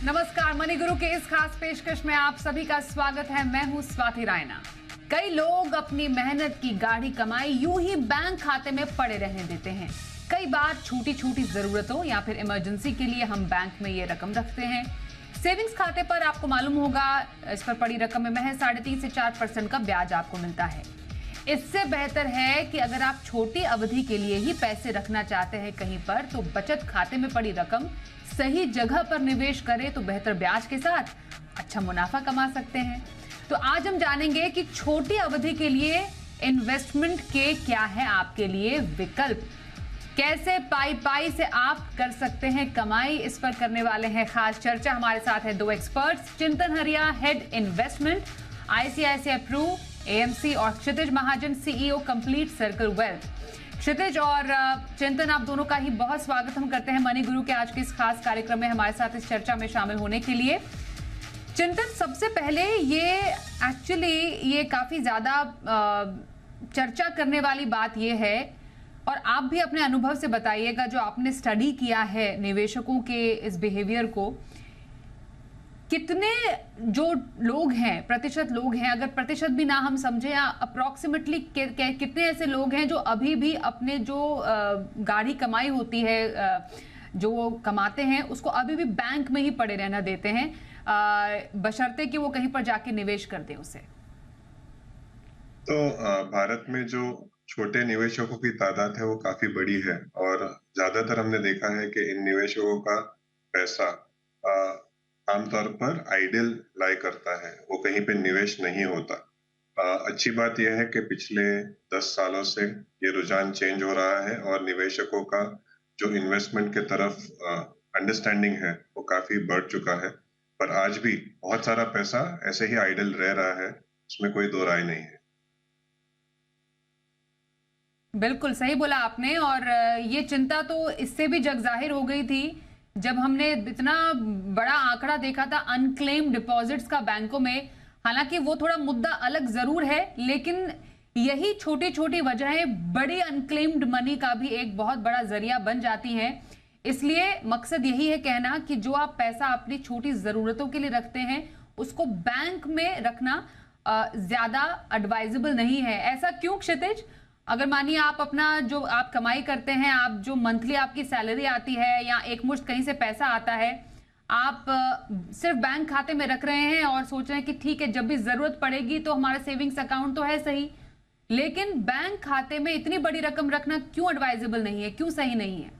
नमस्कार, मनी गुरु के इस खास पेशकश में आप सभी का स्वागत है। मैं हूं स्वाति रायना। कई लोग अपनी मेहनत की गाढ़ी कमाई यूं ही बैंक खाते में पड़े रहने देते हैं। कई बार छोटी छोटी जरूरतों या फिर इमरजेंसी के लिए हम बैंक में ये रकम रखते हैं। सेविंग्स खाते पर आपको मालूम होगा, इस पर पड़ी रकम में महज 3.5 से 4% का ब्याज आपको मिलता है। इससे बेहतर है कि अगर आप छोटी अवधि के लिए ही पैसे रखना चाहते हैं कहीं पर, तो बचत खाते में पड़ी रकम सही जगह पर निवेश करें तो बेहतर ब्याज के साथ अच्छा मुनाफा कमा सकते हैं। तो आज हम जानेंगे कि छोटी अवधि के लिए इन्वेस्टमेंट के क्या है आपके लिए विकल्प, कैसे पाई पाई से आप कर सकते हैं कमाई। इस पर करने वाले हैं खास चर्चा। हमारे साथ है दो experts, Chintan Haria, head investment, ICICI Pru, AMC, और Kshitij Mahajan, CEO, complete circle wealth. Kshitij और चिंतन, आप दोनों का ही बहुत स्वागत हम करते हैं मनी गुरु के आज के इस खास कार्यक्रम में हमारे साथ इस चर्चा में शामिल होने के लिए। चिंतन, सबसे पहले ये काफी ज्यादा चर्चा करने वाली बात ये है, और आप भी अपने अनुभव से बताइएगा, जो आपने स्टडी किया है निवेशकों के इस बिहेवियर को, कितने जो लोग हैं, प्रतिशत लोग हैं, अगर प्रतिशत भी ना हम समझे, या अप्रोक्सीमेटली कितने ऐसे लोग हैं जो अभी भी अपने जो गाढ़ी कमाई होती है, जो वो कमाते हैं, उसको अभी भी बैंक में ही पड़े रहना देते हैं, बशर्ते कि वो कहीं पर जाके निवेश कर दें उसे। तो भारत में जो छोटे निवेशकों की तादाद है वो काफी बड़ी है, और ज्यादातर हमने देखा है कि इन निवेशकों का पैसा आमतौर पर आइडल लाई करता है, वो कहीं पे निवेश नहीं होता। अच्छी बात यह है कि पिछले 10 सालों से ये रुझान चेंज हो रहा है, और निवेशकों का जो इन्वेस्टमेंट के तरफ अंडरस्टैंडिंग है वो काफी बढ़ चुका है। पर आज भी बहुत सारा पैसा ऐसे ही आइडल रह रहा है, उसमें कोई दो राय नहीं है। बिल्कुल सही बोला आपने, और ये चिंता तो इससे भी जग जाहिर हो गई थी जब हमने इतना बड़ा आंकड़ा देखा था अनक्लेम्ड डिपॉजिट्स का बैंकों में। हालांकि वो थोड़ा मुद्दा अलग जरूर है, लेकिन यही छोटी छोटी वजहें बड़ी अनक्लेम्ड मनी का भी एक बहुत बड़ा जरिया बन जाती हैं। इसलिए मकसद यही है कहना कि जो आप पैसा अपनी छोटी जरूरतों के लिए रखते हैं, उसको बैंक में रखना ज्यादा एडवाइजेबल नहीं है। ऐसा क्यों क्षितिज? अगर मानिए आप अपना जो आप कमाई करते हैं, आप जो मंथली आपकी सैलरी आती है या एक मुश्त कहीं से पैसा आता है, आप सिर्फ बैंक खाते में रख रहे हैं और सोच रहे हैं कि ठीक है, जब भी जरूरत पड़ेगी तो हमारा सेविंग्स अकाउंट तो है सही, लेकिन बैंक खाते में इतनी बड़ी रकम रखना क्यों एडवाइजेबल नहीं है, क्यों सही नहीं है?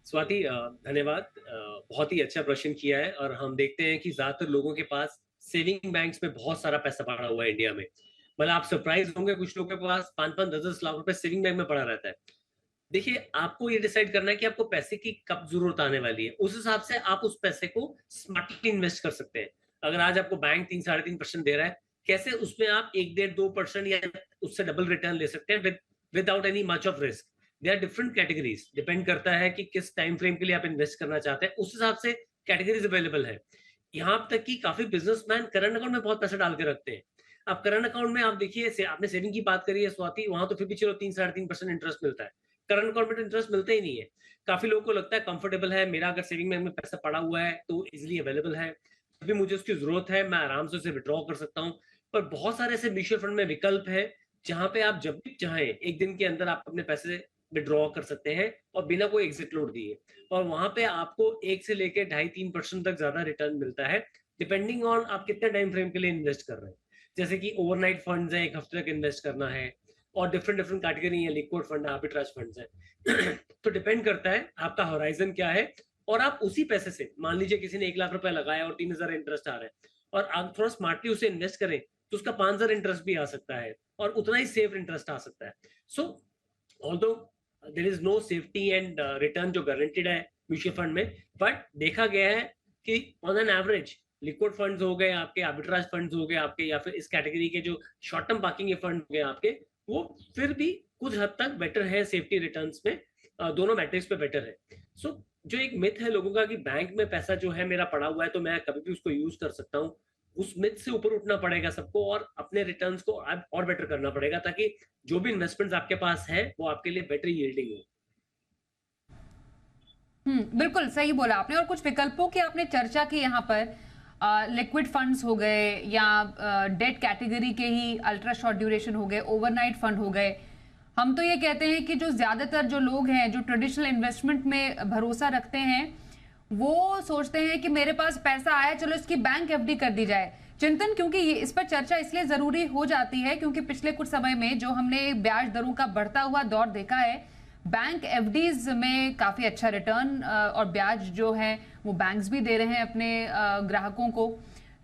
स्वाति, धन्यवाद। बहुत ही अच्छा प्रश्न किया है। और हम देखते हैं कि ज्यादातर लोगों के पास सेविंग बैंक्स में बहुत सारा पैसा पड़ा हुआ है इंडिया में। मतलब आप सरप्राइज होंगे, कुछ लोगों के पास 5-5, 10-10 लाख रुपए सेविंग बैंक में पड़ा रहता है। देखिए, आपको ये डिसाइड करना है कि आपको पैसे की कब जरूरत आने वाली है। उस हिसाब से आप उस पैसे को स्मार्टली इन्वेस्ट कर सकते हैं। अगर आज आपको बैंक 3-3.5% दे रहा है, कैसे उसमें आप 1-1.5-2% या उससे डबल रिटर्न ले सकते हैं without any much of risk. They are different categories, depend करता है कि किस टाइम फ्रेम के लिए आप इन्वेस्ट करना चाहते हैं, उस हिसाब से कैटेगरीज अवेलेबल है। यहाँ तक कि काफी बिजनेसमैन करंट अकाउंट में बहुत पैसा डाल के रखते हैं। आप करंट अकाउंट में आप देखिए, आपने सेविंग की बात करी है स्वाति, वहां तो फिर भी चलो 3-3.5% इंटरेस्ट मिलता है। करंट अकाउंट में तो इंटरेस्ट मिलता ही नहीं है। काफी लोगों को लगता है कंफर्टेबल है, मेरा अगर सेविंग बैंक में पैसा पड़ा हुआ है तो इजिली अवेलेबल है, अभी मुझे उसकी जरूरत है, मैं आराम से उसे विड्रॉ कर सकता हूँ। पर बहुत सारे ऐसे म्यूचुअल फंड में विकल्प है जहां पे आप जब भी चाहें एक दिन के अंदर आप अपने पैसे विड्रॉ कर सकते हैं और बिना कोई एग्जिट लोड दिए। और वहां पे आपको 1 से लेके 2.5-3% तक ज्यादा रिटर्न मिलता है, डिपेंडिंग ऑन आप कितने टाइम फ्रेम के लिए इन्वेस्ट कर रहे हैं। जैसे कि ओवरनाइट फंड्स हैं, 1 हफ्ते तक इन्वेस्ट करना है, और डिफरेंट डिफरेंट कैटेगरी है, लिक्विड फंड, आर्बिट्राज फंड्स हैं। तो डिपेंड करता है आपका होराइजन क्या है, और आप उसी पैसे से, मान लीजिए किसी ने 1 लाख रुपए लगाया और 3,000 इंटरेस्ट आ रहा है, और आप थोड़ा स्मार्टली उसे इन्वेस्ट करें तो उसका 5,000 इंटरेस्ट भी आ सकता है, और उतना ही सेफ इंटरेस्ट आ सकता है। So although there is no safety and return जो गारंटेड है म्यूचुअल फंड में, बट देखा गया है कि on an average liquid funds हो गए आपके, आर्बिट्राज फंड्स हो गए आपके, या फिर इस कैटेगरी के जो शॉर्ट टर्म पार्किंग फंड हो गए आपके, वो फिर भी कुछ हद तक बेटर है सेफ्टी रिटर्न्स में। दोनों मैट्रिक्स पे बेटर है। सो जो एक मिथ है लोगों का कि बैंक में पैसा जो है मेरा पड़ा हुआ है तो मैं कभी भी उसको यूज कर सकता हूँ, उस मिथ से ऊपर उठना पड़ेगा सबको, और अपने रिटर्न्स को और बेटर करना पड़ेगा, ताकि जो भी इन्वेस्टमेंट्स आपके पास है वो आपके लिए बेटर यील्डिंग हो। बिल्कुल सही बोला आपने। और कुछ विकल्पों की आपने चर्चा की यहाँ पर। लिक्विड फंड्स हो गए या डेट कैटेगरी के ही अल्ट्रा शॉर्ट ड्यूरेशन हो गए, ओवरनाइट फंड हो गए। हम तो ये कहते हैं कि जो ज्यादातर जो लोग हैं जो ट्रेडिशनल इन्वेस्टमेंट में भरोसा रखते हैं, वो सोचते हैं कि मेरे पास पैसा आया, चलो इसकी बैंक एफडी कर दी जाए। चिंतन, क्योंकि ये इस पर चर्चा इसलिए जरूरी हो जाती है क्योंकि पिछले कुछ समय में जो हमने ब्याज दरों का बढ़ता हुआ दौर देखा है, बैंक एफडीज में काफी अच्छा रिटर्न और ब्याज जो है वो बैंक्स भी दे रहे हैं अपने ग्राहकों को।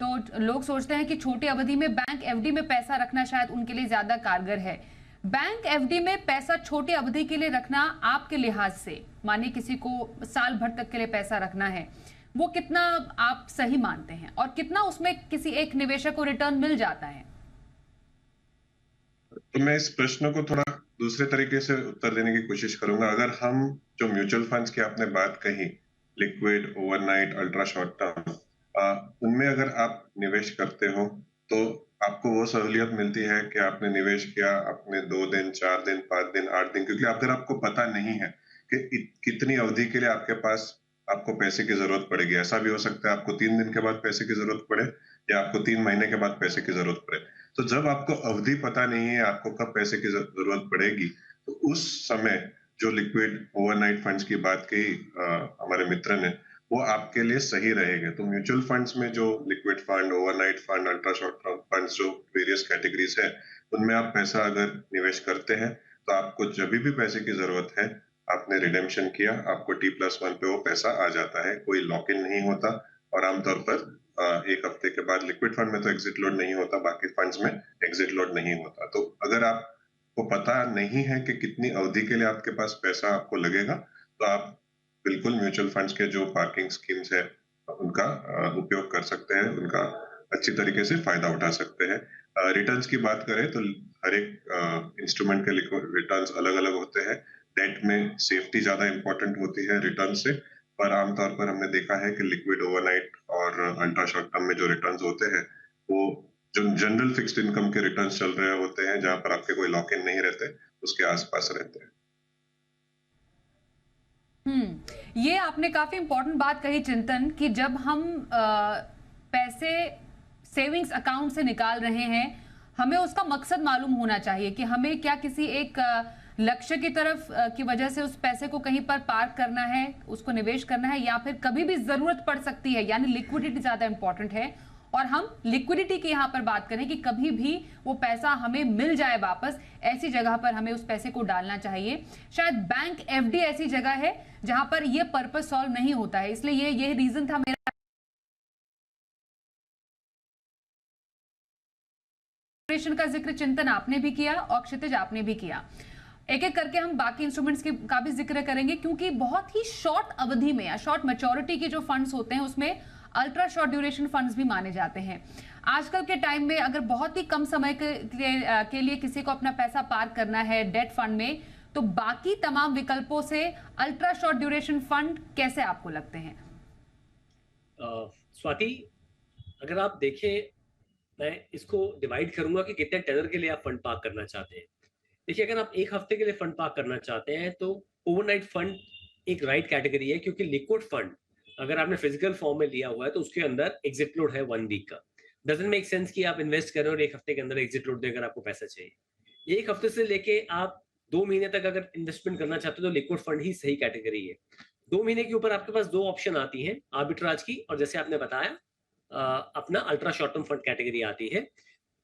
तो लोग सोचते हैं कि छोटी अवधि में बैंक एफडी में पैसा रखना शायद उनके लिए ज्यादा कारगर है। बैंक एफडी में पैसा छोटी अवधि के लिए रखना आपके लिहाज से, मानिए किसी को साल भर तक के लिए पैसा रखना है, वो कितना आप सही मानते हैं और कितना उसमें किसी एक निवेशक को रिटर्न मिल जाता है? तो मैं इस प्रश्न को थोड़ा दूसरे तरीके से उत्तर देने की कोशिश करूंगा। अगर हम जो म्यूचुअल फंड्स की आपने बात कही, liquid, overnight, ultra short term, उनमें अगर आप निवेश करते हो तो आपको वो सहूलियत मिलती है कि आपने निवेश किया, आपने 2 दिन, 4 दिन, 5 दिन, 8 दिन, क्योंकि अगर आपको पता नहीं है कि कितनी अवधि के लिए आपके पास आपको पैसे की जरूरत पड़ेगी। ऐसा भी हो सकता है आपको 3 दिन के बाद पैसे की जरूरत पड़े या आपको 3 महीने के बाद पैसे की जरूरत पड़े। तो जब आपको अवधि पता नहीं है आपको कब पैसे की जरूरत पड़ेगी, तो उस समय जो लिक्विड ओवरनाइट फंड्स की बात कही हमारे मित्र ने, वो आपके लिए सही रहेगा। तो म्यूचुअल फंड्स में जो liquid fund, overnight fund, ultra short term funds, जो वेरियस कैटेगरीज है, उनमें आप पैसा अगर निवेश करते हैं तो आपको जब भी पैसे की जरूरत है, आपने रिडेम्पशन किया, आपको T+1 पे वो पैसा आ जाता है। कोई लॉक इन नहीं होता और आमतौर पर 1 हफ्ते के बाद, लिक्विड फंड में तो एग्जिट लोड नहीं होता, बाकी फंड्स में एग्जिट लोड नहीं होता। तो अगर आपको पता नहीं है कि कितनी अवधि के लिए आपके पास पैसा आपको लगेगा, तो आप बिल्कुल म्यूचुअल फंड्स के जो पार्किंग स्कीम्स है उनका उपयोग कर सकते हैं, उनका अच्छी तरीके से फायदा उठा सकते हैं। रिटर्न्स की बात करें तो हर एक इंस्ट्रूमेंट के रिटर्न्स अलग अलग होते हैं। डेट में सेफ्टी ज्यादा इंपॉर्टेंट होती है रिटर्न से, पर आमतौर पर हमने देखा है कि लिक्विड, ओवरनाइट और अल्ट्रा शॉर्ट टर्म में जो रिटर्न्स होते हैं, वो जो जनरल फिक्स्ड इनकम के रिटर्न्स चल रहे होते हैं, जहां पर आपके कोई लॉक इन नहीं रहते, उसके आसपास रहते हैं। ये आपने काफी इंपॉर्टेंट बात कही चिंतन, कि जब हम पैसे सेविंग्स अकाउंट से निकाल रहे हैं, हमें उसका मकसद मालूम होना चाहिए कि हमें क्या किसी एक लक्ष्य की तरफ की वजह से उस पैसे को कहीं पर पार्क करना है, उसको निवेश करना है, या फिर कभी भी जरूरत पड़ सकती है, यानी लिक्विडिटी ज्यादा इंपॉर्टेंट है। और हम लिक्विडिटी की यहाँ पर बात करें कि कभी भी वो पैसा हमें मिल जाए वापस, ऐसी जगह पर हमें उस पैसे को डालना चाहिए। शायद बैंक एफडी ऐसी जगह है जहां पर ये पर्पस सॉल्व नहीं होता है, इसलिए ये रीजन था मेरा का जिक्र चिंतन आपने भी किया और क्षितिज आपने भी किया। एक एक करके हम बाकी इंस्ट्रूमेंट्स का भी जिक्र करेंगे, क्योंकि बहुत ही शॉर्ट अवधि में या शॉर्ट मैच्योरिटी के जो फंड्स होते हैं उसमें अल्ट्रा शॉर्ट ड्यूरेशन फंड्स भी माने जाते हैं। आजकल के टाइम में अगर बहुत ही कम समय के लिए किसी को अपना पैसा पार्क करना है डेट फंड में, तो बाकी तमाम विकल्पों से अल्ट्रा शॉर्ट ड्यूरेशन फंड कैसे आपको लगते हैं? स्वाति, अगर आप देखें, मैं इसको डिवाइड करूंगा कि कितने टेनर के लिए आप फंड पार्क करना चाहते हैं। देखिए, अगर आप 1 हफ्ते के लिए फंड पार्क करना चाहते हैं तो ओवरनाइट फंड एक राइट कैटेगरी है, क्योंकि लिक्विड फंड अगर आपने फिजिकल फॉर्म में लिया हुआ है तो उसके अंदर एग्जिट लोड है 1 वीक का। डजंट मेक सेंस कि आप इन्वेस्ट करें और 1 हफ्ते के अंदर एग्जिट लोड देकर आपको पैसा चाहिए। 1 हफ्ते से लेके आप 2 महीने तक अगर इन्वेस्टमेंट करना चाहते हो तो लिक्विड फंड ही सही कैटेगरी है। 2 महीने के ऊपर आपके पास 2 ऑप्शन आती हैं आर्बिट्राज की, और जैसे आपने बताया अपना ultra short term fund category आती है।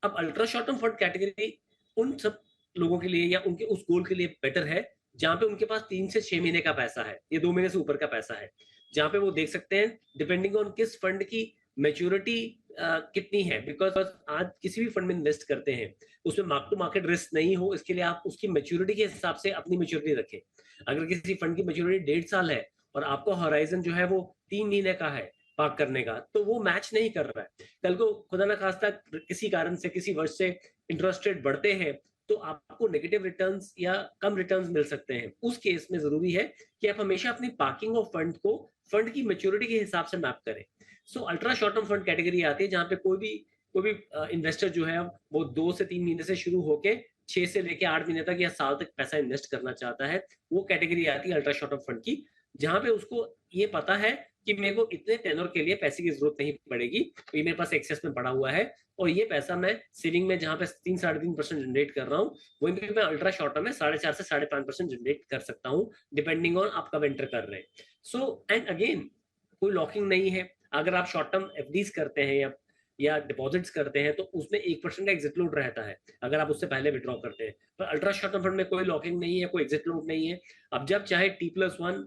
अब ultra short term fund category उन सब लोगों के लिए या उनके उस गोल के लिए बेटर है जहां पे उनके पास 3 से 6 महीने का पैसा है, ये 2 महीने से ऊपर का पैसा है, जहां पे वो देख सकते हैं डिपेंडिंग ऑन किस फंड की मैच्योरिटी कितनी है। बिकॉज आज किसी भी फंड में इन्वेस्ट करते हैं उसमें मार्क टू मार्केट रिस्क नहीं हो, इसके लिए आप उसकी मैच्योरिटी के हिसाब से अपनी मैच्योरिटी रखें। अगर किसी फंड की मैच्योरिटी 1.5 साल है और आपको हॉराइजन जो है वो 3 महीने का है पार्क करने का, तो वो मैच नहीं कर रहा है। कल को खुदा ना खास्ता किसी कारण से किसी वर्ष से इंटरेस्ट रेट बढ़ते हैं तो आपको नेगेटिव रिटर्न्स या कम रिटर्न्स मिल सकते हैं। उस केस में जरूरी है कि आप हमेशा अपनी पार्किंग ऑफ फंड को फंड की मैच्योरिटी के हिसाब से मैप करें। So ultra short term fund category आती है जहां पे कोई भी इन्वेस्टर जो है वो 2 से 3 महीने से शुरू होके 6 से लेके 8 महीने तक या साल तक पैसा इन्वेस्ट करना चाहता है, वो कैटेगरी आती है अल्ट्रा शॉर्ट टर्म फंड की। जहां पे उसको ये पता है कि मेरे को इतने टेनर के लिए पैसे की जरूरत नहीं पड़ेगी, तो ये मेरे पास एक्सेस में पड़ा हुआ है और ये पैसा मैं सेविंग में जहां पे 3-3.5% जनरेट कर रहा हूँ, वहीं पे मैं अल्ट्रा शॉर्ट टर्म में 4.5 से 5.5% जनरेट कर सकता हूँ, डिपेंडिंग ऑन आप कब एंटर कर रहे हैं। सो एंड अगेन कोई लॉकिंग नहीं है। अगर आप शॉर्ट टर्म एफडीज करते हैं या डिपॉजिट्स करते हैं तो उसमें 1% का एग्जिट लोड रहता है अगर आप उससे पहले विड्रॉ करते हैं, पर अल्ट्रा शॉर्ट टर्म फंड में कोई लॉकिंग नहीं है, कोई एग्जिट लोड नहीं है। अब जब चाहे T+1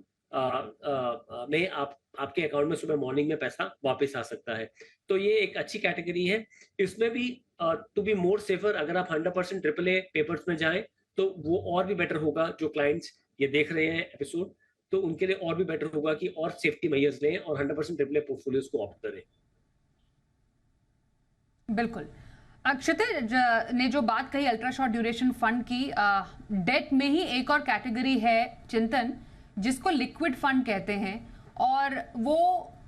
में आपके अकाउंट में सुबह मॉर्निंग में पैसा वापस आ सकता है। तो ये एक अच्छी कैटेगरी है। इसमें भी टू बी मोर सेफर, अगर आप 100% AAA पेपर्स में जाएं तो वो और भी बेटर होगा। जो क्लाइंट्स ये देख रहे हैं एपिसोड, तो उनके लिए और भी बेटर होगा कि और सेफ्टी मेजर्स लें और 100% AAA पोर्टफोलियोज को ऑप्ट करें। बिल्कुल। क्षितिज ने जो बात कही अल्ट्रा शॉर्ट ड्यूरेशन फंड की, डेट में ही एक और कैटेगरी है चिंतन, जिसको लिक्विड फंड कहते हैं, और वो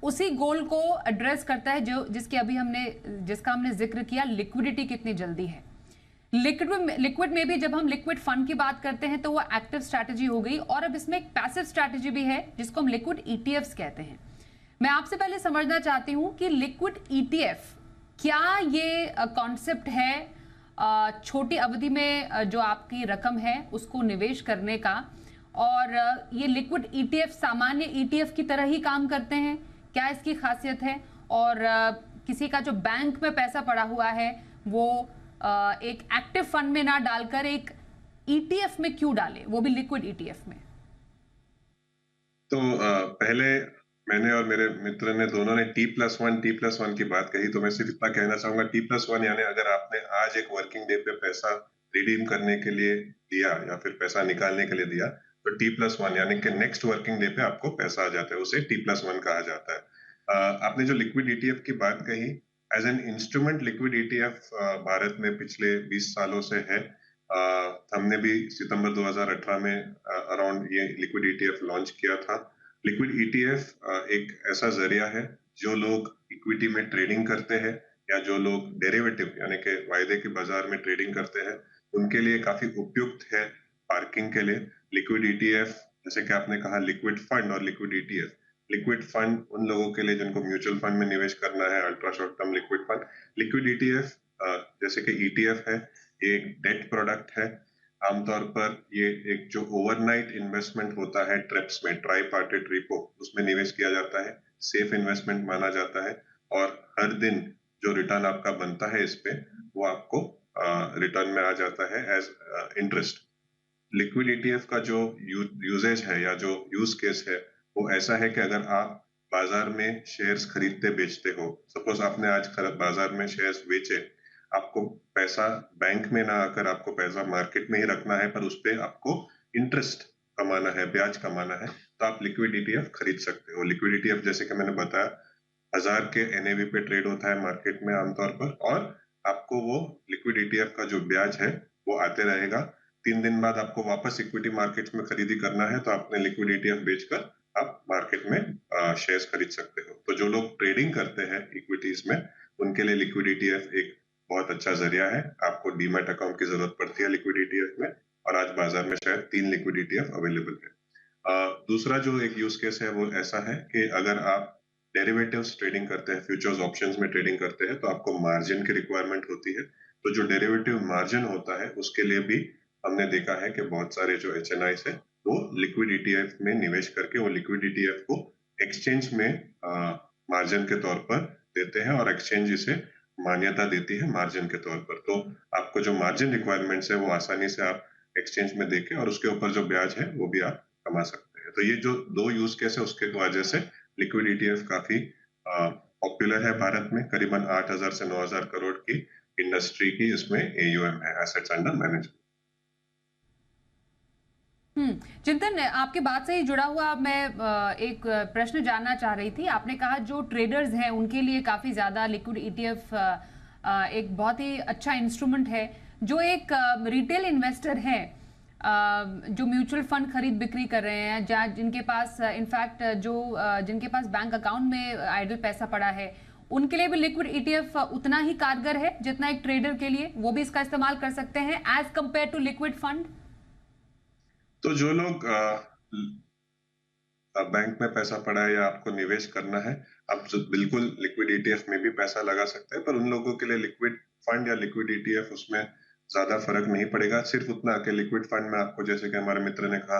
उसी गोल को एड्रेस करता है जो जिसका हमने जिक्र किया, लिक्विडिटी कितनी जल्दी है। लिक्विड में भी जब हम लिक्विड फंड की बात करते हैं तो वो एक्टिव स्ट्रैटेजी हो गई, और अब इसमें एक पैसिव स्ट्रैटेजी भी है जिसको हम लिक्विड ईटीएफ्स कहते हैं। मैं आपसे पहले समझना चाहती हूं कि लिक्विड ईटीएफ क्या ये कॉन्सेप्ट है छोटी अवधि में जो आपकी रकम है उसको निवेश करने का, और ये लिक्विड ईटीएफ सामान्य ईटीएफ की तरह ही काम करते हैं, क्या इसकी खासियत है? और किसी का जो बैंक में पैसा पड़ा हुआ है वो एक एक्टिव फंड में ना डालकर एक ईटीएफ में क्यों डाले, वो भी लिक्विड ईटीएफ में? तो पहले मैंने और मेरे मित्र ने दोनों ने T+1 की बात कही, तो मैं सिर्फ इतना कहना चाहूंगा, T+1 यानी अगर आपने आज एक वर्किंग डे पे पैसा रिडीम करने के लिए दिया या फिर पैसा निकालने के लिए दिया, तो T+1 यानी कि नेक्स्ट वर्किंग डे पे आपको पैसा आ जाता है, उसे T+1 कहा जाता है। आपने जो लिक्विड ईटीएफ की बात कही, as an instrument liquid ETF Bharat में पिछले 20 सालों से है। हमने भी सितंबर 2018 में अराउंड ये लिक्विड ईटीएफ लॉन्च किया था। लिक्विड ईटीएफ एक ऐसा जरिया है, जो लोग इक्विटी में ट्रेडिंग करते हैं या जो लोग डेरिवेटिव यानी कि वायदे के बाजार में ट्रेडिंग करते हैं, उनके लिए काफी उपयुक्त है पार्किंग के लिए। लिक्विड ईटीएफ, जैसे कि आपने कहा, लिक्विड फंड और लिक्विड ईटीएफ। लिक्विड फंड उन लोगों के लिए जिनको म्यूचुअल फंड में निवेश करना है, ultra short term liquid fund. Liquid ETF जैसे कि ईटीएफ है, ये एक डेट प्रोडक्ट है। आमतौर पर ये एक जो ओवरनाइट इन्वेस्टमेंट होता है ट्रेप्स में, ट्राईपार्टेट रिपो, उसमें निवेश किया जाता है, सेफ इन्वेस्टमेंट माना जाता है, और हर दिन जो रिटर्न आपका बनता है इस पे, वो आपको रिटर्न में आ जाता है एज इंटरेस्ट। लिक्विड ईटीएफ का जो यूजेज है या जो यूज केस है, वो ऐसा है कि अगर आप बाजार में शेयर्स खरीदते बेचते हो, सपोज आपने आज बाजार में शेयर्स बेचे, आपको पैसा बैंक में ना आकर आपको पैसा मार्केट में ही रखना है, पर उस पे आपको इंटरेस्ट कमाना है, ब्याज कमाना है, तो आप लिक्विड ईटीएफ खरीद सकते हो। लिक्विड ईटीएफ जैसे कि मैंने बताया, 1000 के एनएवी पे ट्रेड होता है मार्केट में आमतौर पर, और आपको वो लिक्विड ईटीएफ का जो ब्याज है वो आते रहेगा। 3 दिन बाद आपको वापस इक्विटी मार्केट में खरीदी करना है, तो आपने लिक्विड ईटीएफ बेचकर आप मार्केट में शेयर्स खरीद सकते हो। तो जो लोग ट्रेडिंग करते हैं इक्विटीज में, उनके लिए लिक्विड ईटीएफ एक बहुत अच्छा जरिया है। आपको डीमैट अकाउंट की जरूरत पड़ती है लिक्विड ईटीएफ में, और आज बाजार में शायद 3 लिक्विड ईटीएफ अवेलेबल है। दूसरा जो एक यूज केस है वो ऐसा है कि अगर आप डेरिवेटिव्स ट्रेडिंग करते हैं, फ्यूचर्स ऑप्शंस में ट्रेडिंग करते हैं, तो आपको मार्जिन की रिक्वायरमेंट होती है। तो जो डेरिवेटिव मार्जिन होता है, उसके लिए भी हमने देखा है कि बहुत सारे जो एचएनआईस है वो लिक्विड ईटीएफ में निवेश करके वो लिक्विड ईटीएफ को एक्सचेंज में मार्जिन के तौर पर देते हैं, और एक्सचेंज इसे मान्यता देती है मार्जिन के तौर पर। तो आपको जो मार्जिन रिक्वायरमेंट्स है वो आसानी से आप एक्सचेंज में देके, और उसके ऊपर जो ब्याज है वो भी आप कमा सकते हैं। तो ये जो 2 यूज केस है, उसके वजह से लिक्विड ईटीएफ काफी पॉपुलर है भारत में। करीबन 8000 से 9000 करोड़ की इंडस्ट्री की इसमें एयूएम है, एसेट्स अंडर मैनेजमेंट। चिंतन, आपकी बात से ही जुड़ा हुआ मैं एक प्रश्न जानना चाह रही थी। आपने कहा जो ट्रेडर्स हैं उनके लिए काफी ज्यादा लिक्विड ईटीएफ एक बहुत ही अच्छा इंस्ट्रूमेंट है। जो एक रिटेल इन्वेस्टर है, जो म्यूचुअल फंड खरीद बिक्री कर रहे हैं, जिनके पास इनफैक्ट जिनके पास बैंक अकाउंट में आइडल पैसा पड़ा है, उनके लिए भी लिक्विड ईटीएफ उतना ही कारगर है जितना एक ट्रेडर के लिए, वो भी इसका इस्तेमाल कर सकते हैं as compare to liquid fund. तो जो लोग बैंक में पैसा पड़ा है या आपको निवेश करना है, आप बिल्कुल लिक्विड ईटीएफ में भी पैसा लगा सकते हैं, पर उन लोगों के लिए लिक्विड फंड या लिक्विड ईटीएफ उसमें ज्यादा फर्क नहीं पड़ेगा। सिर्फ उतना कि लिक्विड फंड में आपको, जैसे कि हमारे मित्र ने कहा,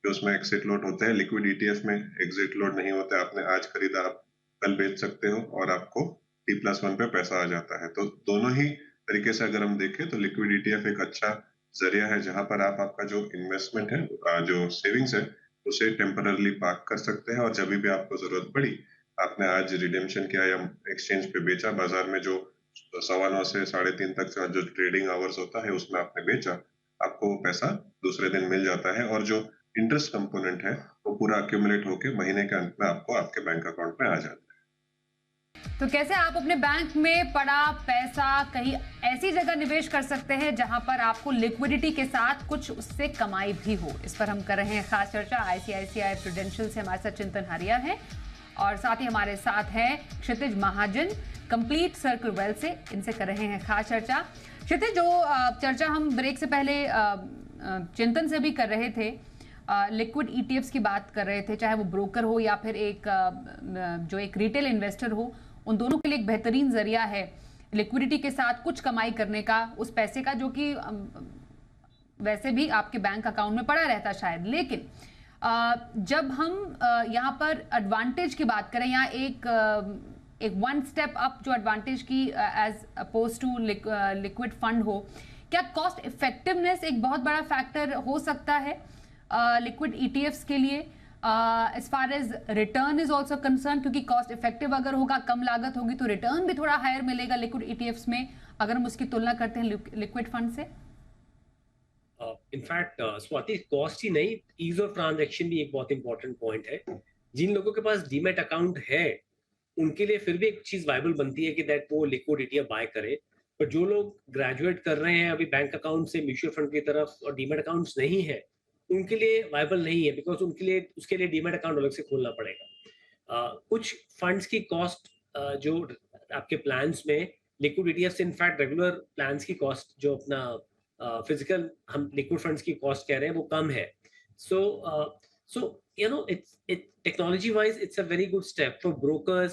कि उसमें एग्जिट लोड होते हैं, लिक्विड ईटीएफ में एग्जिट लोड नहीं होता। आपने आज खरीदा, आप कल बेच सकते हो और आपको T+1 पे पैसा आ जाता है। तो दोनों ही तरीके से अगर हम देखें तो लिक्विड ईटीएफ एक अच्छा जरिया है जहां पर आप आपका जो इन्वेस्टमेंट है, जो सेविंग्स है, उसे टेम्पररली पार्क कर सकते हैं और जब भी आपको जरूरत पड़ी, आपने आज रिडेम्पशन किया या एक्सचेंज पे बेचा, बाजार में जो 9:15 से 3:30 तक का जो ट्रेडिंग आवर्स होता है उसमें आपने बेचा, आपको वो पैसा दूसरे दिन मिल जाता है और जो इंटरेस्ट कंपोनेंट है वो पूरा अक्यूमुलेट होके महीने के अंत में आपको आपके बैंक अकाउंट में आ जाता है। तो कैसे आप अपने बैंक में पड़ा पैसा कहीं ऐसी जगह निवेश कर सकते हैं जहां पर आपको लिक्विडिटी के साथ कुछ उससे कमाई भी हो, इस पर हम कर रहे हैं खास चर्चा। आईसीआईसीआई प्रूडेंशियल से हमारे साथ चिंतन हरिया है और साथ ही हमारे साथ है क्षितिज महाजन कंप्लीट सर्कल वेल्थ से, इनसे कर रहे हैं खास चर्चा। क्षितिज, जो चर्चा हम ब्रेक से पहले चिंतन से भी कर रहे थे, लिक्विड ईटीएफ्स की बात कर रहे थे, चाहे वो ब्रोकर हो या फिर जो एक रिटेल इन्वेस्टर हो, उन दोनों के लिए एक बेहतरीन जरिया है लिक्विडिटी के साथ कुछ कमाई करने का, उस पैसे का जो कि वैसे भी आपके बैंक अकाउंट में पड़ा रहता शायद। लेकिन जब हम यहाँ पर एडवांटेज की बात करें, या एक वन स्टेप अप जो एडवांटेज की as oppose to liquid fund हो, क्या कॉस्ट इफेक्टिवनेस एक बहुत बड़ा फैक्टर हो सकता है लिक्विड ईटीएफ्स के लिए as far as return is also concern? क्योंकि कॉस्ट इफेक्टिव अगर होगा, कम लागत होगी, तो रिटर्न भी थोड़ा हायर मिलेगा लिक्विड ईटीएफ्स में अगर हम उसकी तुलना करते हैं लिक्विड फंड से। इनफैक्ट स्वाति, कॉस्ट ही नहीं, ईज ऑफ ट्रांजैक्शन भी एक बहुत इंपॉर्टेंट पॉइंट है। जिन लोगों के पास डीमैट अकाउंट है उनके लिए फिर भी एक चीज वायबल बनती है कि दैट वो लिक्विड ईटीएफ बाय करे। पर जो लोग ग्रेजुएट कर रहे हैं अभी बैंक अकाउंट से म्यूचुअल फंड की तरफ और डीमैट अकाउंट्स नहीं है, उनके लिए वायबल नहीं है, बिकॉज उसके लिए डीमैट अकाउंट अलग से खोलना पड़ेगा। कुछ फंड्स की कॉस्ट जो आपके प्लान्स में लिक्विड ईटीएफ से, इनफैक्ट रेगुलर प्लान्स की कॉस्ट जो अपना फिजिकल हम लिक्विड फंड्स की कॉस्ट कह रहे हैं वो कम है। So you know it's technology wise it's a very good step for brokers,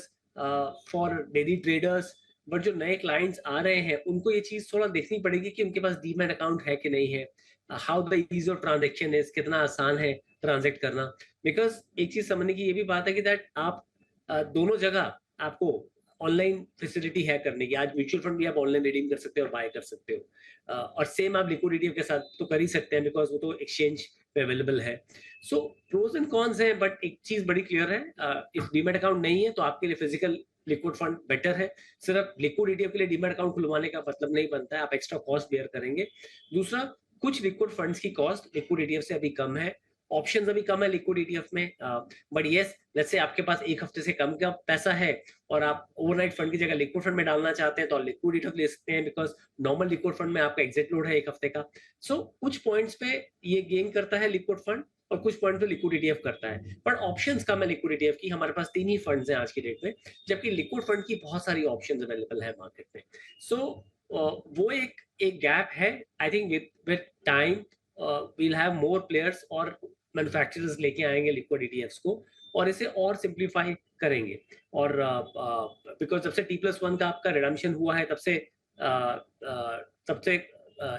for daily traders. But जो नए क्लाइंट्स आ रहे हैं उनको ये चीज थोड़ा देखनी पड़ेगी कि उनके पास डीमैट अकाउंट है कि नहीं है, how the ease of transaction is, कितना आसान है ट्रांजेक्ट करना। बिकॉज एक चीज समझने की ये भी बात है कि दैट आप दोनों जगह आपको ऑनलाइन फैसिलिटी है करने की। आज म्यूचुअल फंड भी आप ऑनलाइन रिडीम कर सकते हो और बाय कर सकते हो, और सेम आप लिक्विड ईटीएफ के साथ तो कर ही सकते हैं बिकॉज वो तो एक्सचेंज पे अवेलेबल है। सो प्रोज एंड कॉन्स हैं, बट एक चीज बड़ी क्लियर है, इफ डीमैट अकाउंट नहीं है तो आपके लिए फिजिकल लिक्विड फंड बेटर है। सिर्फ लिक्विड ईटीएफ के लिए डीमैट अकाउंट खुलवाने का मतलब नहीं बनता है, आप एक्स्ट्रा कॉस्ट बेयर करेंगे। दूसरा, कुछ लिक्विड फंड्स की कॉस्ट लिक्विड ईटीएफ से अभी कम है, ऑप्शंस अभी कम है लिक्विड ईटीएफ में, बट यस, लेट्स से आपके पास एक हफ्ते से कम का पैसा है और आप ओवरनाइट फंड की जगह लिक्विड फंड में डालना चाहते हैं तो लिक्विड ईटीएफ ले सकते हैं, बिकॉज नॉर्मल लिक्विड फंड में आपका एग्जिट लोड है एक हफ्ते का। सो कुछ पॉइंट्स पे ये गेन करता है लिक्विड फंड और कुछ पॉइंट पे लिक्विड ईटीएफ करता है, बट ऑप्शंस कम है लिक्विड ईटीएफ की। हमारे पास 3 ही फंड्स हैं आज की डेट में, जबकि लिक्विड फंड की बहुत सारी ऑप्शंस अवेलेबल है मार्केट में। सो वो एक गैप है। I think with time we'll have more players और मैन्युफैक्चरर्स लेके आएंगे लिक्विड ईटीएफ्स को और इसे और सिंप्लीफाई करेंगे। और बिकॉज जब से T+1 का आपका रिडम्पशन हुआ है तब से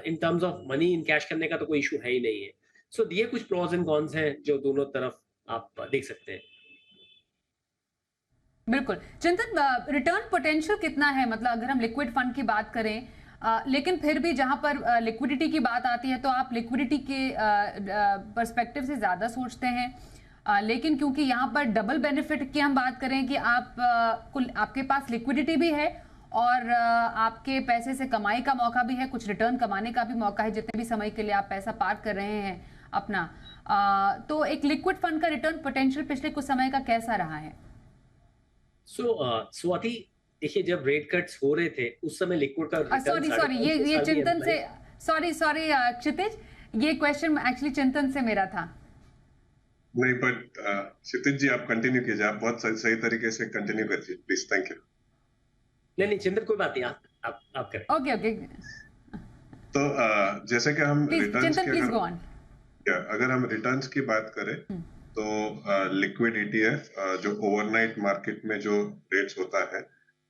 in terms of money in cash करने का तो कोई इशू है ही नहीं है। सो ये कुछ प्रोज एंड कॉन्स हैं जो दोनों तरफ आप देख सकते हैं। बिल्कुल चिंतन, रिटर्न पोटेंशियल कितना है, मतलब अगर हम लिक्विड फंड की बात करें, लेकिन फिर भी जहां पर लिक्विडिटी की बात आती है तो आप लिक्विडिटी के पर्सपेक्टिव से ज़्यादा सोचते हैं, लेकिन क्योंकि यहाँ पर डबल बेनिफिट की हम बात करें कि आपके पास लिक्विडिटी भी है और आपके पैसे से कमाई का मौका भी है, कुछ रिटर्न कमाने का भी मौका है जितने भी समय के लिए आप पैसा पार्क कर रहे हैं अपना, तो एक लिक्विड फंड का रिटर्न पोटेंशियल पिछले कुछ समय का कैसा रहा है? स्वाति, देखिए जब रेट कट्स हो रहे थे उस समय लिक्विड का सॉरी ये चिंतन से, सॉरी क्षितिज, ये क्वेश्चन एक्चुअली चिंतन से मेरा था। नहीं, बट क्षितिज जी आप कंटिन्यू कीजिए, आप बहुत सही तरीके से कंटिन्यू करिए प्लीज। Thank you. नहीं चिंतन कोई बात नहीं, आप करें। ओके तो जैसे कि हम रिटर्न्स की, अगर हम रिटर्न्स की बात करें तो लिक्विड ईटीएफ जो ओवरनाइट मार्केट में जो रेट्स होता है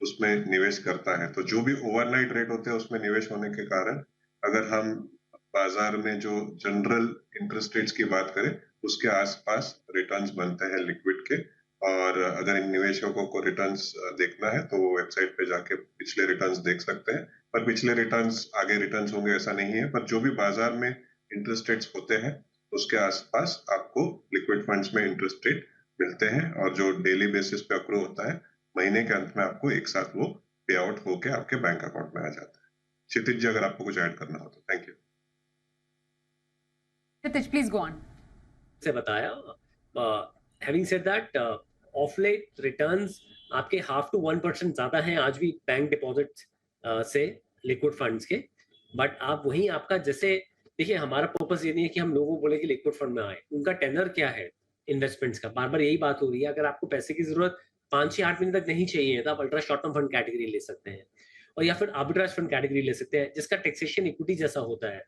उसमें निवेश करता है। तो जो भी ओवरनाइट रेट होते हैं उसमें निवेश होने के कारण अगर हम बाजार में जो जनरल इंटरेस्ट रेट्स की बात करें उसके आसपास रिटर्न्स बनते हैं लिक्विड के। और अगर इन निवेशकों को रिटर्न्स देखना है तो वो वेबसाइट पे जाके पिछले रिटर्न्स देख सकते हैं। पर पिछले रिटर्न्स आगे रिटर्न्स होंगे ऐसा नहीं है, पर जो भी बाजार में इंटरेस्ट रेट्स होते हैं उसके आसपास आपको लिक्विड फंड्स में इंटरेस्ट रेट मिलते हैं और जो डेली बेसिस पे अक्रू होता है महीने के अंत में आपको एक साथ वो पे आउट होके आपके बैंक अकाउंट में आ जाता है। क्षितिज जी, अगर आपको कुछ ऐड करना हो तो। Thank you. Kshitij, please go on. से बताया, having said that, of late returns आपके 0.5 to 1% ज्यादा हैं आज भी बैंक डिपॉजिट से लिक्विड फंड्स के। बट आप वहीं आपका जैसे देखिए, हमारा पर्पस ये नहीं है कि हम लोगों को बोले कि लिक्विड फंड में आए। उनका टेनर क्या है इन्वेस्टमेंट्स का, बार बार यही बात हो रही है। अगर आपको पैसे की जरूरत 5 से 8 महीने तक नहीं चाहिए तो आप ultra short term fund category ले सकते हैं, और या फिर आर्बिट्राज फंड कैटेगरी ले सकते हैं जिसका टैक्सेशन इक्विटी जैसा होता है।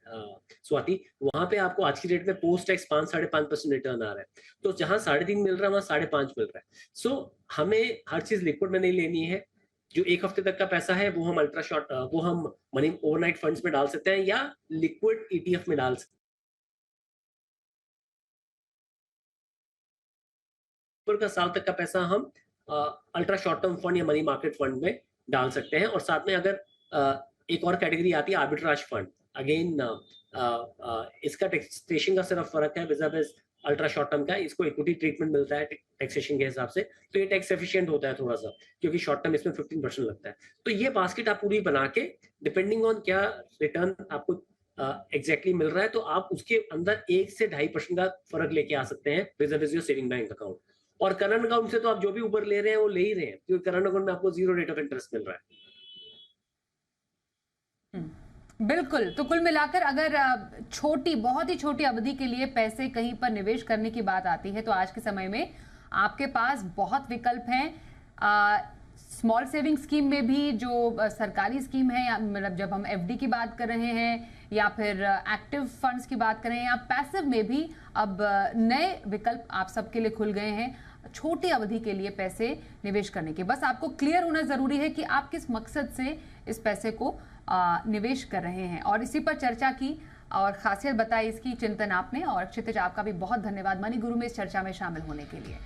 स्वाति, वहां पे आपको आज की डेट में पोस्ट टैक्स 5-5.5% रिटर्न आ रहा है। तो जहां 3.5 मिल रहा है वहां 5.5 मिल रहा है। सो हमें हर चीज लिक्विड में नहीं लेनी है। जो एक हफ्ते तक का पैसा है वो हम अल्ट्रा शॉर्ट, वो हम मनी ओवरनाइट फंड्स में डाल सकते हैं या लिक्विड ईटीएफ में डाल सकते हैं। का साल तक का पैसा हम अल्ट्रा शॉर्ट टर्म फंड या मनी मार्केट फंड में डाल सकते हैं। और साथ में अगर एक और कैटेगरी आती है आर्बिट्राज फंड, अगेन इसका टैक्सेशन का सिर्फ फर्क है विज़ अल्ट्रा शॉर्ट टर्म का। इसको इक्विटी ट्रीटमेंट मिलता है टैक्सेशन के हिसाब से, तो ये टैक्स एफिशिएंट होता है थोड़ा सा, क्योंकि शॉर्ट टर्म इसमें 15% लगता है। तो ये बास्केट आप पूरी बना के डिपेंडिंग ऑन क्या रिटर्न आपको एग्जैक्टली मिल रहा है, तो आप उसके अंदर 1 से 2.5% का फर्क लेके आ सकते हैं विज़ योर सेविंग बैंक अकाउंट। और करंट अकाउंट से तो आप जो भी ऊपर ले रहे हैं वो ले ही रहे हैं, क्योंकि करंट अकाउंट में आपको 0 रेट ऑफ इंटरेस्ट मिल रहा है। बिल्कुल। तो कुल मिलाकर अगर छोटी, बहुत ही छोटी अवधि के लिए पैसे कहीं पर निवेश करने की बात आती है तो आज के समय में आपके पास बहुत विकल्प हैं। स्मॉल सेविंग स्कीम में भी जो सरकारी स्कीम है, मतलब जब हम एफडी की बात कर रहे हैं या फिर एक्टिव फंड्स की बात कर रहे हैं, या पैसिव में भी अब नए विकल्प आप सबके लिए खुल गए हैं छोटी अवधि के लिए पैसे निवेश करने के। बस आपको क्लियर होना जरूरी है कि आप किस मकसद से इस पैसे को निवेश कर रहे हैं। और इसी पर चर्चा की और खासियत बताई इसकी चिंतन आपने। और क्षितिज, आपका भी बहुत धन्यवाद मनी गुरु में इस चर्चा में शामिल होने के लिए।